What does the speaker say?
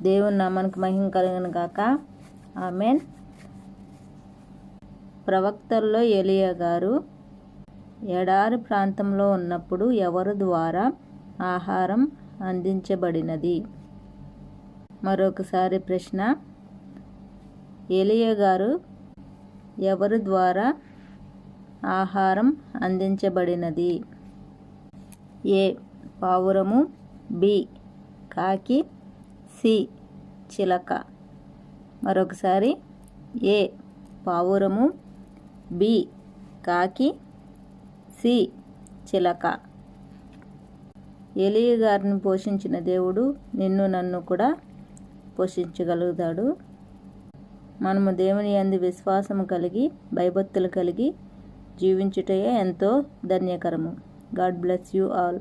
దేవుని నామానికి మహిమ కలుగును గాక. ఆమేన్. ప్రవక్తల్లో ఎలీయా గారు ఎడారి ప్రాంతంలో ఉన్నప్పుడు ఎవరి ద్వారా ఆహారం అందించబడినది? మరొకసారి ప్రశ్న, ఎలీయా గారు ఎవరి ద్వారా ఆహారం అందించబడినది? ఏ పావురము, బి కాకి, సి చిలక. మరొకసారి, ఏ పావురము, బి కాకి, సి చిలక. ఎలీయా గారిని పోషించిన దేవుడు నిన్ను నన్ను కూడా పోషించగలుగుతాడు. మనము దేవుని యందు విశ్వాసము కలిగి భయభక్తులు కలిగి జీవించుటయే ఎంతో ధన్యకరము. God bless you all.